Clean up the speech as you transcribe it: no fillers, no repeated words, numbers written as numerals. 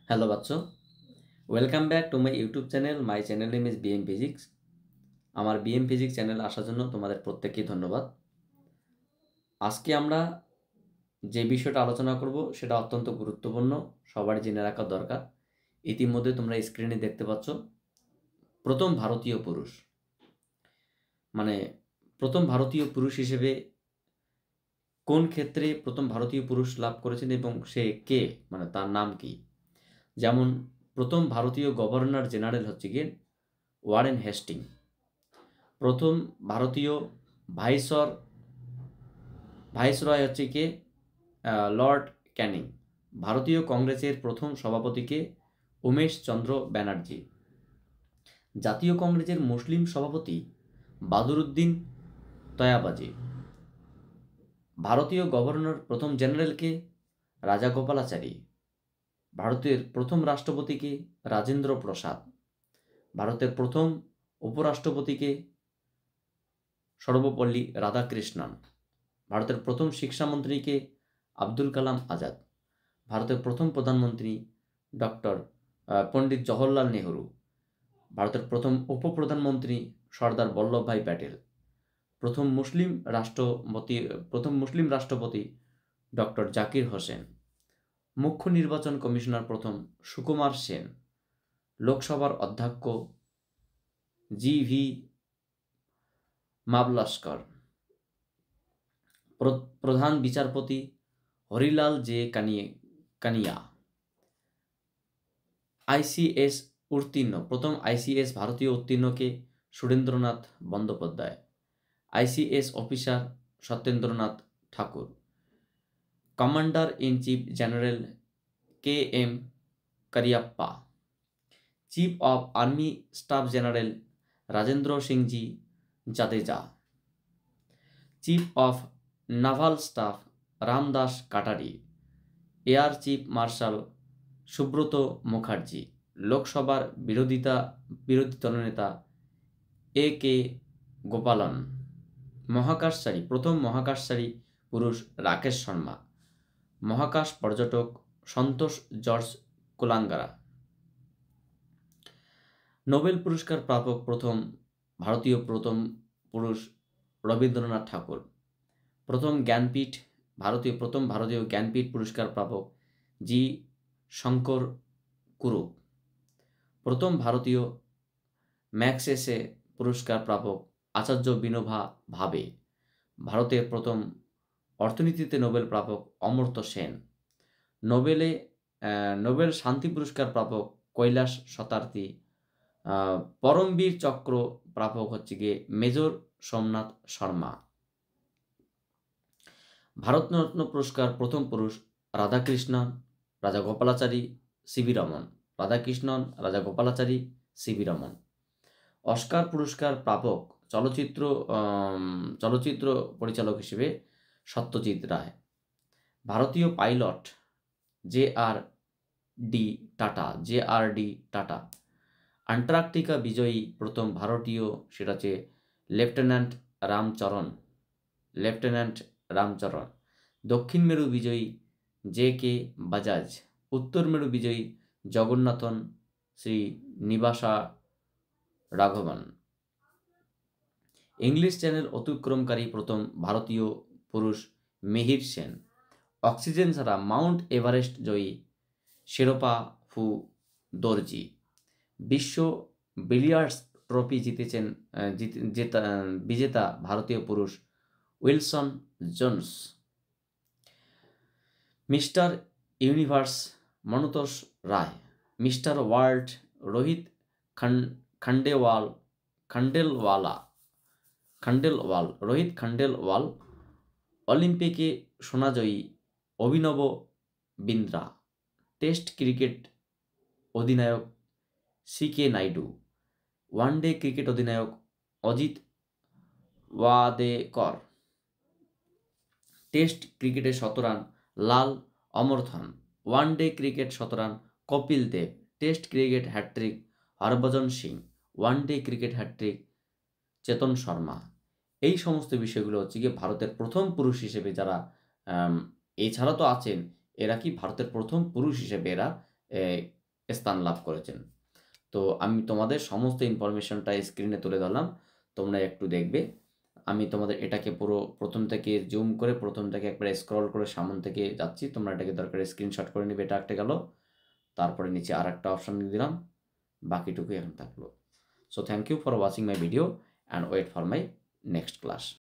Hello বাচ্চো, welcome back to my YouTube channel. My channel name is BM physics. আমার BM physics channel আসার জন্য তোমাদের প্রত্যেককেই ধন্যবাদ। আজকে আমরা যে বিষয়টা আলোচনা করব সেটা অত্যন্ত গুরুত্বপূর্ণ, সবার জেনে রাখা দরকার। ইতিমধ্যে তোমরা স্ক্রিনে দেখতে পাচ্ছ প্রথম ভারতীয় পুরুষ, মানে প্রথম ভারতীয় পুরুষ হিসেবে কোন ক্ষেত্রে প্রথম ভারতীয় পুরুষ লাভ করেছেন এবং সে কে, মানে তার নাম কি। যেমন প্রথম ভারতীয় গভর্নর জেনারেল হচ্ছে গিয়ে ওয়ারেন হেস্টিং। প্রথম ভারতীয় ভাইসরয় হচ্ছে কে লর্ড ক্যানিং। ভারতীয় কংগ্রেসের প্রথম সভাপতিকে উমেশ চন্দ্র ব্যানার্জি। জাতীয় কংগ্রেসের মুসলিম সভাপতি বাদরুদ্দিন তয়াবাজি। ভারতীয় গভর্নর প্রথম জেনারেলকে রাজাগোপালাচারী। ভারতের প্রথম রাষ্ট্রপতিকে রাজেন্দ্র প্রসাদ। ভারতের প্রথম উপরাষ্ট্রপতিকে সর্বপল্লী রাধাকৃষ্ণন। ভারতের প্রথম শিক্ষামন্ত্রীকে আব্দুল কালাম আজাদ। ভারতের প্রথম প্রধানমন্ত্রী ডক্টর পণ্ডিত জওহরলাল নেহরু। ভারতের প্রথম উপপ্রধানমন্ত্রী সর্দার বল্লভভাই প্যাটেল। প্রথম মুসলিম রাষ্ট্রপতি ডক্টর জাকির হোসেন। মুখ্য নির্বাচন কমিশনার প্রথম সুকুমার সেন। লোকসভার অধ্যক্ষ জি.ভি. মাবলস্কর। প্রধান বিচারপতি হরিলাল জে কানিয়া। আইসিএস উত্তীর্ণ, প্রথম আইসিএস ভারতীয় উত্তীর্ণকে Surendranath Bandyopadhyay. ICS officer Satyendranath Thakur. Commander in chief general K M Cariappa. Chief of army staff general Rajendra Sinhji Jadeja. Chief of naval staff Ramdas Katari. Air chief marshal Subroto Mukherjee. লোকসভার বিরোধী দলনেতা এ কে গোপালন। মহাকাশচারী, প্রথম মহাকাশচারী পুরুষ রাকেশ শর্মা। মহাকাশ পর্যটক সন্তোষ জর্জ কুলাঙ্গারা। নোবেল পুরস্কার প্রাপক প্রথম পুরুষ রবীন্দ্রনাথ ঠাকুর। প্রথম ভারতীয় জ্ঞানপীঠ পুরস্কার প্রাপক জি শঙ্কর কুরুপ। প্রথম ভারতীয় ম্যাগসেসে পুরস্কার প্রাপক আচার্য বিনোবা ভাবে। ভারতের প্রথম অর্থনীতিতে নোবেল প্রাপক অমর্ত্য সেন। নোবেল শান্তি পুরস্কার প্রাপক কৈলাস সত্যার্থী। পরমবীর চক্র প্রাপক হচ্ছে গিয়ে মেজর সোমনাথ শর্মা। ভারতরত্ন পুরস্কার প্রথম পুরুষ Radhakrishnan Rajagopalachari CV Raman. Radhakrishnan Rajagopalachari CV Raman. Oscar পুরস্কার প্রাপক চলচ্চিত্র পরিচালক হিসেবে সত্যজিৎ রায়। ভারতীয় পাইলট জে.আর.ডি. টাটা। আন্টার্কটিকা বিজয়ী প্রথম ভারতীয়, সেটা হচ্ছে লেফটেন্যান্ট রামচরণ। দক্ষিণ মেরু বিজয়ী জে.কে. বাজাজ। উত্তর মেরু বিজয়ী জগন্নাথন শ্রীনিবাসা রাঘবন। ইংলিশ চ্যানেল অতিক্রমকারী প্রথম ভারতীয় পুরুষ মিহির সেন। অক্সিজেন ছাড়া মাউন্ট এভারেস্ট জয়ী শেরপা ফু দর্জি। বিশ্ব বিলিয়ার্ডস ট্রফি বিজেতা ভারতীয় পুরুষ Wilson Jones. Mister Universe Manutosh Roy. Mister World Rohit Khandelwal. অলিম্পিকে সোনাজয়ী অভিনব বিন্দ্রা। টেস্ট ক্রিকেট অধিনায়ক সি.কে. নাইডু। ওয়ানডে ক্রিকেট অধিনায়ক অজিত ওয়াদেকর। টেস্ট ক্রিকেটে শতরান লাল অমরথন। ওয়ানডে ক্রিকেট শতরান Kapil Dev. Test cricket hat trick Harbhajan Singh. One day cricket hat trick Chetan Sharma. এই সমস্ত বিষয়গুলো হচ্ছে গিয়ে ভারতের প্রথম পুরুষ হিসেবে যারা এছাড়া তো আছেন, এরা কি ভারতের প্রথম পুরুষ হিসেবে এরা স্থান লাভ করেছেন। তো আমি তোমাদের সমস্ত ইনফরমেশনটা স্ক্রিনে তুলে ধরলাম, তোমরা একটু দেখবে। আমি তোমাদের এটাকে পুরো প্রথম থেকে জুম করে প্রথম থেকে একবারে স্ক্রল করে সামন থেকে যাচ্ছি, তোমরা এটাকে দরকার স্ক্রিনশট করে নিবে। এটা একটা গেল, তারপরে নিচে আর একটা অপশন দিলাম, বাকিটুকু এখন থাকলো। So thank you for watching my video and wait for my next class.